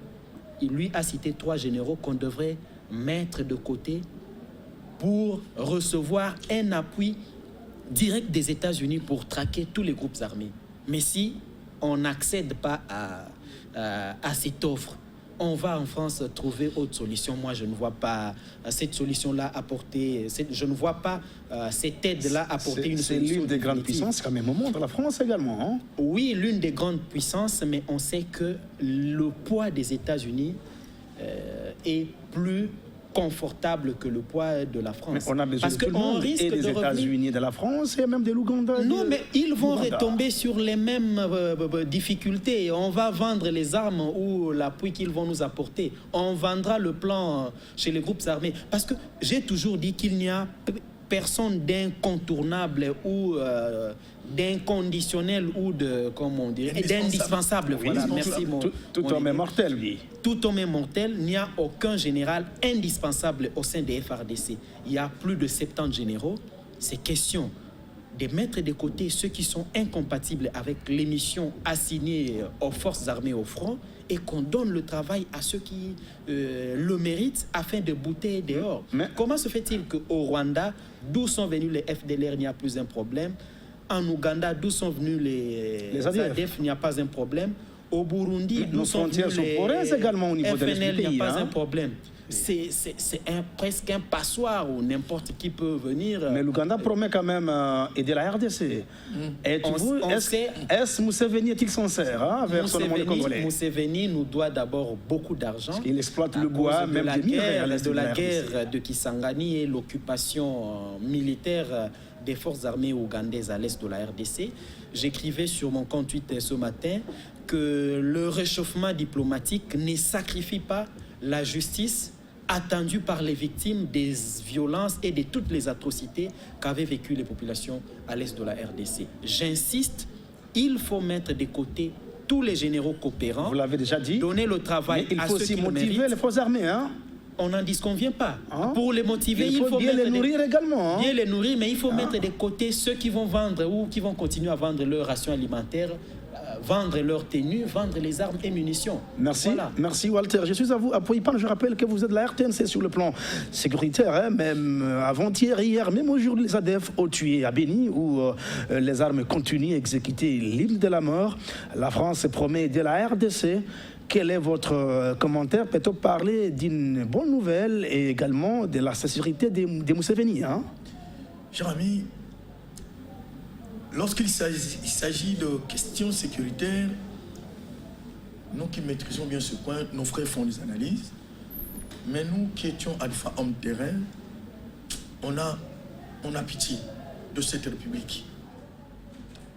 Il lui a cité 3 généraux qu'on devrait mettre de côté pour recevoir un appui direct des États-Unis pour traquer tous les groupes armés. Mais si on n'accède pas à cette offre, on va en France trouver autre solution. Moi, je ne vois pas cette solution-là apporter, je ne vois pas cette aide-là apporter une solution. C'est l'une des grandes puissances quand même au monde, la France également. Hein? Oui, l'une des grandes puissances, mais on sait que le poids des États-Unis est plus confortable que le poids de la France. Mais on a besoin de tout le monde, et des États-Unis, de la France et même de l'Ouganda. Non, mais ils vont retomber sur les mêmes difficultés. On va vendre les armes ou l'appui qu'ils vont nous apporter. On vendra le plan chez les groupes armés. Parce que j'ai toujours dit qu'il n'y a personne d'incontournable ou d'inconditionnel ou de, comment on dirait, d'indispensable. Oui, voilà, merci. Tout homme est mortel, oui. Tout homme est mortel. Il n'y a aucun général indispensable au sein des FARDC. Il y a plus de 70 généraux. C'est question de mettre de côté ceux qui sont incompatibles avec les missions assignées aux forces armées au front et qu'on donne le travail à ceux qui le méritent afin de bouter dehors. Mais comment se fait-il qu'au Rwanda, d'où sont venus les FDLR, il n'y a plus un problème? En Ouganda, d'où sont venus les ADF, il n'y a pas un problème. Au Burundi, d'où sont venus les également au niveau FNL, de il n'y a pas un problème. C'est presque un passoire où n'importe qui peut venir. Mais l'Ouganda promet quand même aider la RDC. Est-ce Museveni est-il sincère vers son monde congolais? Museveni nous doit d'abord beaucoup d'argent. Il exploite le bois, même de la guerre de Kisangani et l'occupation militaire des forces armées ougandaises à l'est de la RDC. J'écrivais sur mon compte Twitter ce matin que le réchauffement diplomatique ne sacrifie pas la justice attendue par les victimes des violences et de toutes les atrocités qu'avaient vécues les populations à l'est de la RDC. J'insiste, il faut mettre de côté tous les généraux coopérants. Vous l'avez déjà dit. Donner le travail à ceux qui le méritent. Il faut aussi motiver les forces armées, hein? On n'en disconvient pas. Pour les motiver, il faut bien les nourrir également. Bien les nourrir, mais il faut mettre de côté ceux qui vont vendre ou qui vont continuer à vendre leurs rations alimentaires, vendre leurs tenues, vendre les armes et munitions. Merci, voilà. Merci Walter. Je suis à vous. À Poipan, je rappelle que vous êtes la RTNC sur le plan sécuritaire. Hein, même avant-hier, hier, même aujourd'hui, les ADF ont tué à Béni, où les armes continuent à exécuter l'île de la mort. La France promet aider la RDC. Quel est votre commentaire? Peut-on parler d'une bonne nouvelle et également de la sécurité des Museveni, hein? Cher ami, lorsqu'il s'agit de questions sécuritaires, nous qui maîtrisons bien ce point, nos frères font des analyses, mais nous qui étions alpha hommes terrain, on a pitié de cette République.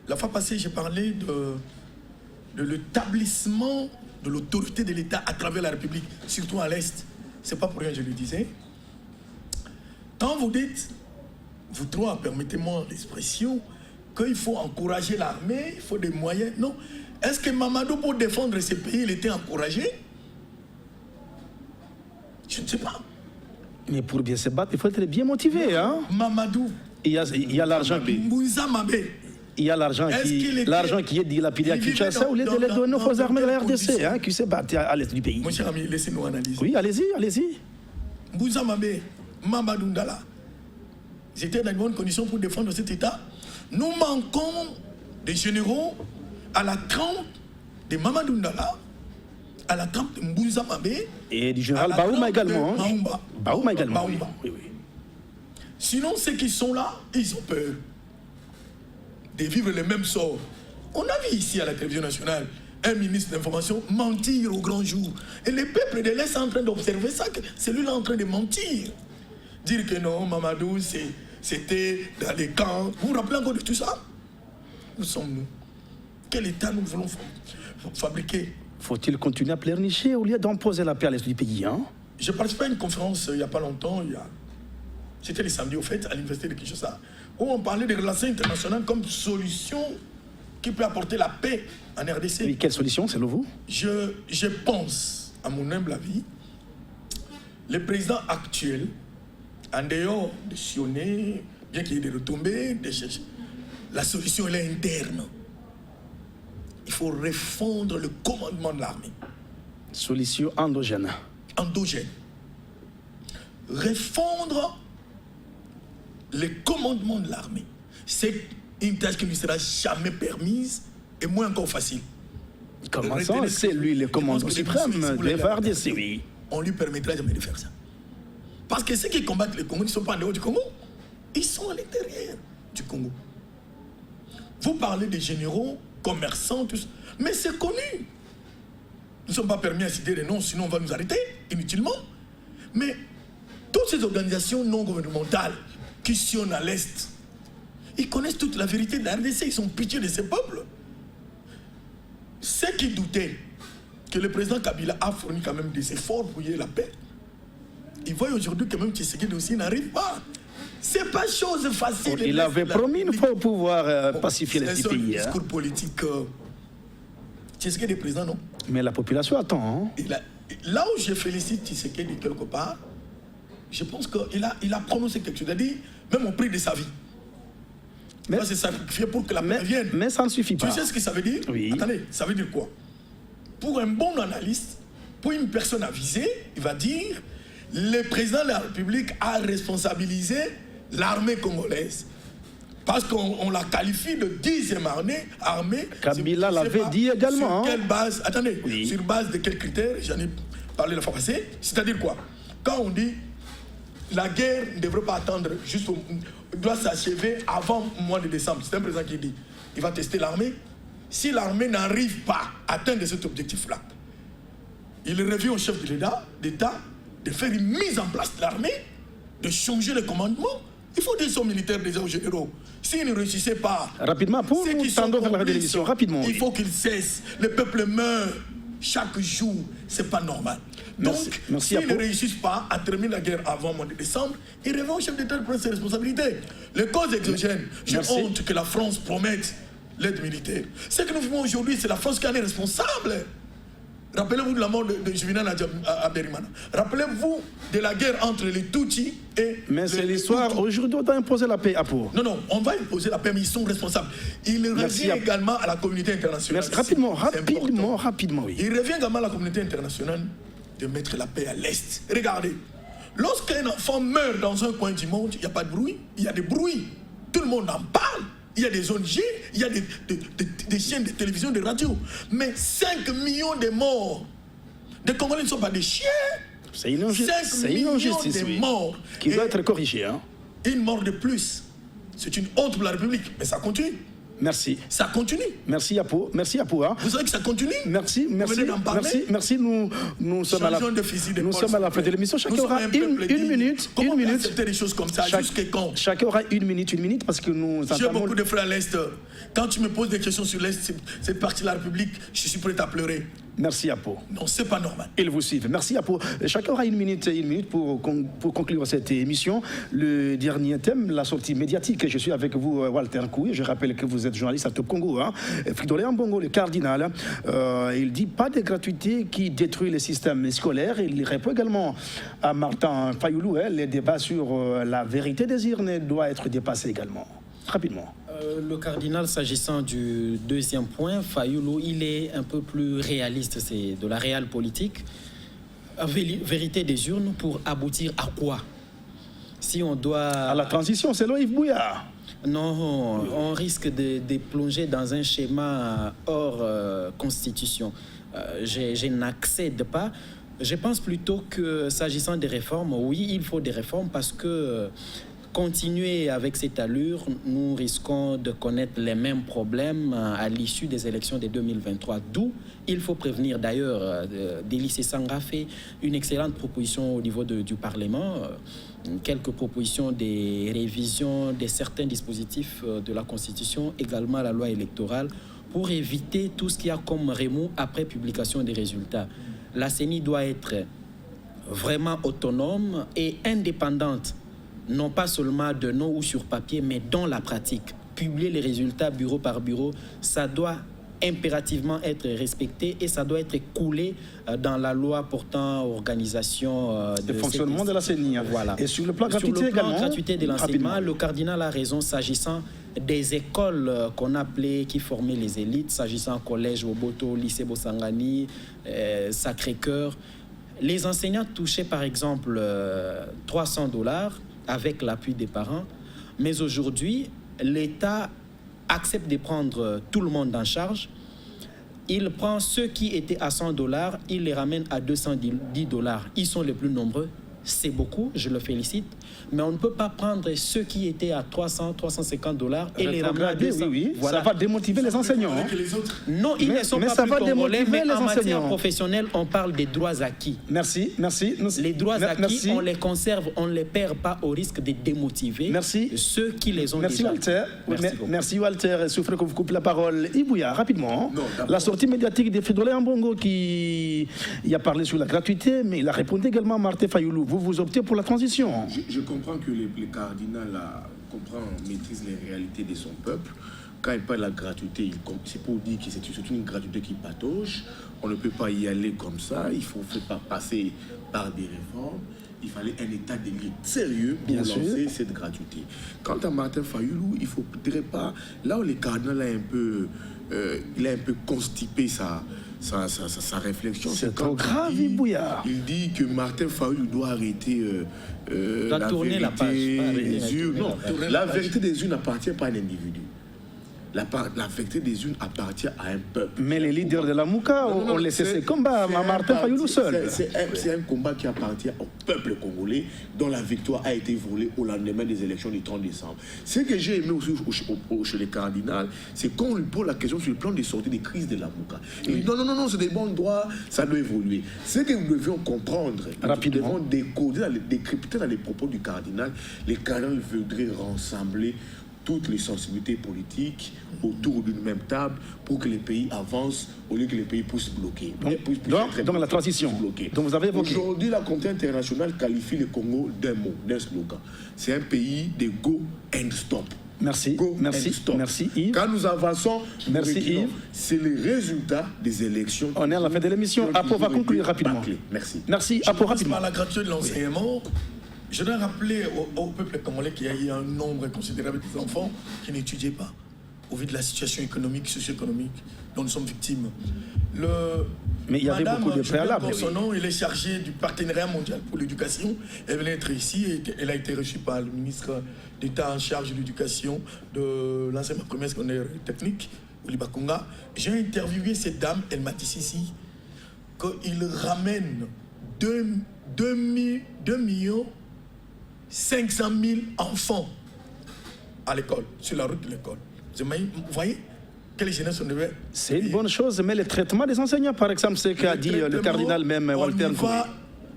La fois passée, j'ai parlé de l'établissement de l'autorité de l'État à travers la République, surtout à l'Est. C'est pas pour rien que je le disais. Quand vous dites, vous trois, permettez-moi l'expression, qu'il faut encourager l'armée, il faut des moyens. Non. Est-ce que Mamadou, pour défendre ce pays, il était encouragé? Je ne sais pas. Mais pour bien se battre, il faut être bien motivé. Hein? Mamadou. Il y a l'argent qui... Il y a l'argent qui est dilapidé à Kinshasa ou les donner aux forces armées de la RDC hein, qui se battent à l'est du pays. Mon cher ami, laissez-nous analyser. Oui, allez-y. Mbouza Mabé, Mamadou Ndala, ils étaient dans de bonnes conditions pour défendre cet État. Nous manquons des généraux à la trempe de Mamadou Ndala, à la trempe de Mbouza Mabé. Et du général Baouma également. Baouma également. Oui. Sinon, ceux qui sont là, ils ont peur de vivre les mêmes sorts. On a vu ici à la télévision nationale un ministre d'information mentir au grand jour. Et le peuple de l'Est est en train d'observer ça, que c'est lui là en train de mentir. Dire que non, Mamadou, c'était dans les camps. Vous vous rappelez encore de tout ça? Où sommes-nous? Quel État nous voulons fabriquer? Faut-il continuer à pleurnicher au lieu d'imposer la paix à l'est du pays, hein? J'ai participé à une conférence il n'y a pas longtemps, c'était le samedi au fait, à l'université de Kinshasa, où on parlait des relations internationales comme solution qui peut apporter la paix en RDC. Oui, quelle solution, selon vous? Je pense, à mon humble avis, le président actuel, en dehors de sillonner, bien qu'il y ait des retombées, la solution elle est interne. Il faut refondre le commandement de l'armée. Solution endogène. Endogène. Refondre le commandement de l'armée. C'est une tâche qui ne lui sera jamais permise et moins encore facile. Comment ça? C'est lui le commandant suprême des FARDC, oui. On ne lui permettra jamais de faire ça. Parce que ceux qui combattent le Congo ne sont pas en dehors du Congo. Ils sont à l'intérieur du Congo. Vous parlez des généraux, commerçants, tout ça. Mais c'est connu. Nous ne sommes pas permis à citer les noms, sinon on va nous arrêter inutilement. Mais toutes ces organisations non gouvernementales qui sillonnent à l'Est, ils connaissent toute la vérité de la RDC, ils sont pitié de ces peuples. Ceux qui doutaient que le président Kabila a fourni quand même des efforts pour y avoir la paix, ils voient aujourd'hui que même Tshisekedi aussi n'arrive pas. C'est pas chose facile. Il avait promis une fois pouvoir pacifier les pays. pays. C'est un discours politique. Tshisekedi est président, non? Mais la population attend. Hein? Là où je félicite Tshisekedi quelque part, je pense qu'il a prononcé quelque chose. Il a dit, même au prix de sa vie. Mais c'est sacrifié pour que la paix vienne. Mais ça ne suffit pas. Tu sais ce que ça veut dire? Oui. Attendez, ça veut dire quoi? Pour un bon analyste, pour une personne avisée, il va dire le président de la République a responsabilisé l'armée congolaise. Parce qu'on la qualifie de 10e armée. Kabila l'avait dit également. Sur quelle base? Attendez, oui. Sur base de quels critères? J'en ai parlé la fois passée. C'est-à-dire quoi? Quand on dit la guerre ne devrait pas attendre doit s'achever avant le mois de décembre. C'est un président qui dit il va tester l'armée. Si l'armée n'arrive pas à atteindre cet objectif-là, il revient au chef de l'État de faire une mise en place de l'armée, de changer le commandement. Il faut des sommes militaires déjà aux généraux. S'ils ne réussissaient pas, rapidement, pour nous tendons vers la télévision, rapidement. Il faut qu'ils cessent. Le peuple meurt chaque jour. C'est pas normal. Donc, s'ils ne réussissent pas à terminer la guerre avant le mois de décembre, ils reviennent au chef d'État de prendre ses responsabilités. Les causes exogènes, j'ai honte que la France promette l'aide militaire. Ce que nous vivons aujourd'hui, c'est la France qui en est responsable. Rappelez-vous de la mort de Juvenal Habyarimana. Rappelez-vous de la guerre entre les Tutsis et... Mais c'est l'histoire. Aujourd'hui, on doit imposer la paix à Pau. Non, on va imposer la paix, mais ils sont responsables. Il revient également à la communauté internationale. Merci. Rapidement, oui. Il revient également à la communauté internationale de mettre la paix à l'Est. Regardez, lorsqu'un enfant meurt dans un coin du monde, il n'y a pas de bruit, il y a des bruits. Tout le monde en parle. Il y a des ONG, il y a des chaînes de télévision, de radio. Mais 5 millions de morts. Les Congolais ne sont pas des chiens. C'est une injustice, de morts. Qui doit être corrigée. Hein? Une mort de plus. C'est une honte pour la République. Mais ça continue. Merci. Ça continue. Merci Apo. Hein? Vous savez que ça continue? Merci. Nous sommes à la fin de l'émission. Chacun aura une minute. Comment accepter des choses comme ça? Jusqu'à quand? Chacun aura une minute parce que nous... J'ai beaucoup de frères à l'Est. Quand tu me poses des questions sur l'Est, cette partie de la République, je suis prêt à pleurer. Merci Apo. Non, c'est pas normal. Ils vous suivent. Merci Apo. Chacun aura une minute pour conclure cette émission. Le dernier thème, la sortie médiatique. Je suis avec vous, Walter Nkoué. Je rappelle que vous êtes journaliste à Top Congo. Hein. Fridolin Mbongo, le cardinal. Il dit pas de gratuité qui détruit le système scolaire. Il répond également à Martin Fayoulou. Le débat sur la vérité des urnes doit être dépassé également. Rapidement. Le cardinal, s'agissant du deuxième point, Fayoulou, il est un peu plus réaliste, c'est de la réelle politique. Vérité des urnes pour aboutir à quoi? Si on doit... À la transition, c'est Loïc Bouya. Non, on risque de plonger dans un schéma hors constitution. Je n'accède pas. Je pense plutôt que, s'agissant des réformes, oui, il faut des réformes parce que... continuer avec cette allure, nous risquons de connaître les mêmes problèmes à l'issue des élections de 2023. D'où il faut prévenir. D'ailleurs, Délice Sanga fait une excellente proposition au niveau du Parlement. Quelques propositions des révisions de certains dispositifs de la Constitution, également la loi électorale, pour éviter tout ce qu'il y a comme remous après publication des résultats. La CENI doit être vraiment autonome et indépendante, non pas seulement de nom ou sur papier, mais dans la pratique. Publier les résultats bureau par bureau, ça doit impérativement être respecté et ça doit être coulé dans la loi portant organisation de fonctionnement de la CENI. Voilà. Et sur le plan sur gratuité le plan également, gratuité de l'enseignement, le cardinal a raison s'agissant des écoles qu'on appelait, qui formaient les élites, s'agissant collège Oboto, lycée Bosangani, Sacré-Cœur. Les enseignants touchaient par exemple $300 avec l'appui des parents, mais aujourd'hui, l'État accepte de prendre tout le monde en charge. Il prend ceux qui étaient à $100, il les ramène à $210. Ils sont les plus nombreux. C'est beaucoup, je le félicite. Mais on ne peut pas prendre ceux qui étaient à $300, $350 et les ramener à 200. Oui. Voilà. Ça va démotiver les enseignants. Que les autres. Non, ils ne sont mais pas ça plus va congolais, démotiver mais les en matière enseignants. professionnelle, on parle des droits acquis. Merci. Les droits acquis, Merci. on les conserve, on ne les perd pas au risque de démotiver ceux qui les ont Merci déjà. Walter. Merci Walter. Souffrez que vous coupe la parole. Ibouya, rapidement. Non, la sortie médiatique de Fridolin Ambongo qui a parlé sur la gratuité, mais il a répondu également à Martin Fayoulou. Vous optez pour la transition. Je comprends que le cardinal maîtrise les réalités de son peuple. Quand il parle de la gratuité, c'est pour dire que c'est une gratuité qui patauge. On ne peut pas y aller comme ça. Il faut passer par des réformes. Il fallait un état des lieux sérieux pour lancer cette gratuité. Quant à Martin Fayoulou, il ne faudrait pas... Là où le cardinal il a un peu constipé sa réflexion. C'est trop grave, Ibouya. Il dit que Martin Fayoulou doit arrêter la tourner la page. des urnes. Non, la vérité des urnes n'appartient pas à un individu. La vérité des urnes appartient à un peuple. Mais les leaders de la Mouka ont laissé ces combats à Martin Fayoulou seul. C'est un combat qui appartient au peuple congolais dont la victoire a été volée au lendemain des élections du 30 décembre. Ce que j'ai aimé aussi chez les cardinals, c'est qu'on lui pose la question sur le plan des sorties des crises de la Mouka. Il dit non, c'est des bons droits, ça doit évoluer. Ce que nous devions comprendre, rapidement, nous devons décrypter dans les propos du cardinal, les cardinals voudraient rassembler toutes les sensibilités politiques autour d'une même table pour que les pays avancent au lieu que les pays puissent bloquer. Donc la transition. Donc vous avez évoqué. Aujourd'hui, la communauté internationale qualifie le Congo d'un mot, d'un slogan. C'est un pays de go and stop. Merci, merci Yves. Quand nous avançons, merci Yves. C'est le résultat des élections. On est à la fin de l'émission. Apo va conclure rapidement. Merci. Apo, rapidement. Par la gratuité de l'enseignement, je dois rappeler au peuple congolais qu'il y a eu un nombre considérable d'enfants qui n'étudiaient pas, au vu de la situation économique, socio-économique dont nous sommes victimes. Mais il y avait beaucoup de préalables. Son nom, il est chargé du partenariat mondial pour l'éducation. Elle venait d'être ici et elle a été reçue par le ministre d'État en charge de l'éducation, de l'enseignement primaire secondaire technique, Oliba Kunga. J'ai interviewé cette dame, elle m'a dit ici qu'il ramène 2,5 millions enfants à l'école, sur la route de l'école. Vous voyez quelle jeunesse on devait... C'est une bonne chose, mais le traitement des enseignants, par exemple, c'est ce qu'a dit le cardinal même, Walter. On y va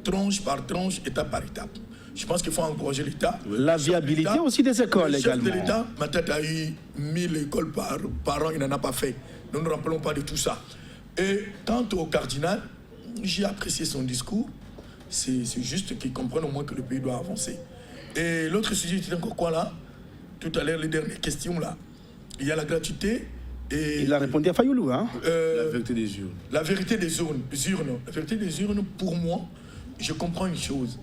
tranche par tranche, étape par étape. Je pense qu'il faut encourager l'État. La viabilité aussi des écoles également. Le chef de l'État, ma tête a eu 1000 écoles par an, il n'en a pas fait. Nous ne nous rappelons pas de tout ça. Et quant au cardinal, j'ai apprécié son discours. C'est juste qu'il comprenne au moins que le pays doit avancer. Et l'autre sujet, c'était encore quoi là? Tout à l'heure, les dernières questions là. Il y a la gratuité et... Il a répondu à Fayoulou, hein? La vérité des urnes. La vérité des urnes. La vérité des urnes, pour moi, je comprends une chose.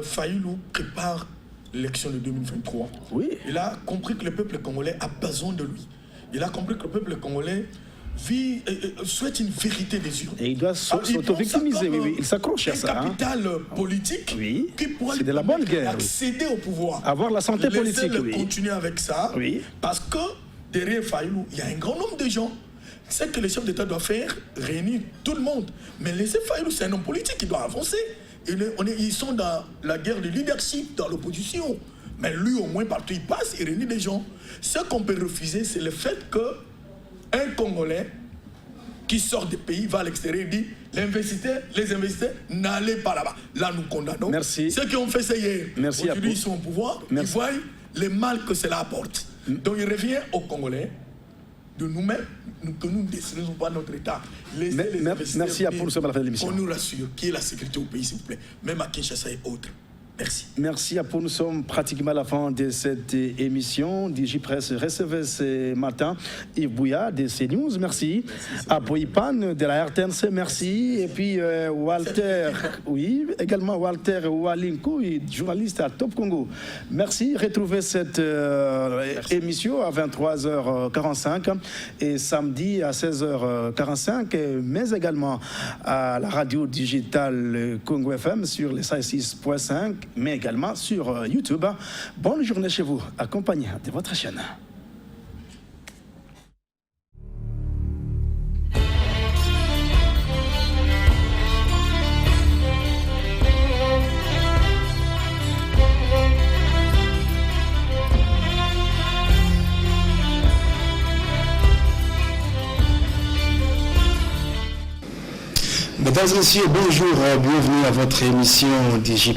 Fayoulou prépare l'élection de 2023. Oui. Il a compris que le peuple congolais a besoin de lui. Il a compris que le peuple congolais souhaite une vérité des urnes. Et il doit s'auto-victimiser, oui. Il s'accroche à ça. Un capital politique qui pourra c'est de la bonne guerre. Accéder au pouvoir. Avoir la santé politique, oui. Continuer avec ça. Oui. Parce que derrière Fayoulou, il y a un grand nombre de gens. C'est que le chef d'État doit faire, réunir tout le monde. Mais laisser Fayoulou, c'est un homme politique qui doit avancer. Ils sont dans la guerre de leadership dans l'opposition. Mais lui, au moins, partout il passe, il réunit des gens. Ce qu'on peut refuser, c'est le fait qu'un Congolais qui sort du pays va à l'extérieur et dit les investisseurs, n'allez pas là-bas. Là, nous condamnons. Merci. Ceux qui ont fait ça hier, Merci aujourd'hui, ils sont au pouvoir, ils voient le mal que cela apporte. Donc, il revient aux Congolais de nous-mêmes, que nous ne décidons pas notre État. Merci à pour ce de l'émission. On nous rassure qu'il y ait la sécurité au pays, s'il vous plaît, même à Kinshasa et autres. Merci. Merci à pour nous sommes pratiquement à la fin de cette émission. DigiPresse recevait ce matin Yves Bouya de CNews, merci. À Poipan de la RTNC, merci. Et puis Walter, oui, également Walter Walinko, journaliste à Top Congo. Merci. Retrouvez cette émission à 23h45 et samedi à 16h45, mais également à la radio digitale Congo FM sur les 6.5. Mais également sur YouTube. Bonne journée chez vous, accompagné de votre chaîne. Mesdames et messieurs, bonjour, bienvenue à votre émission DigiPresse.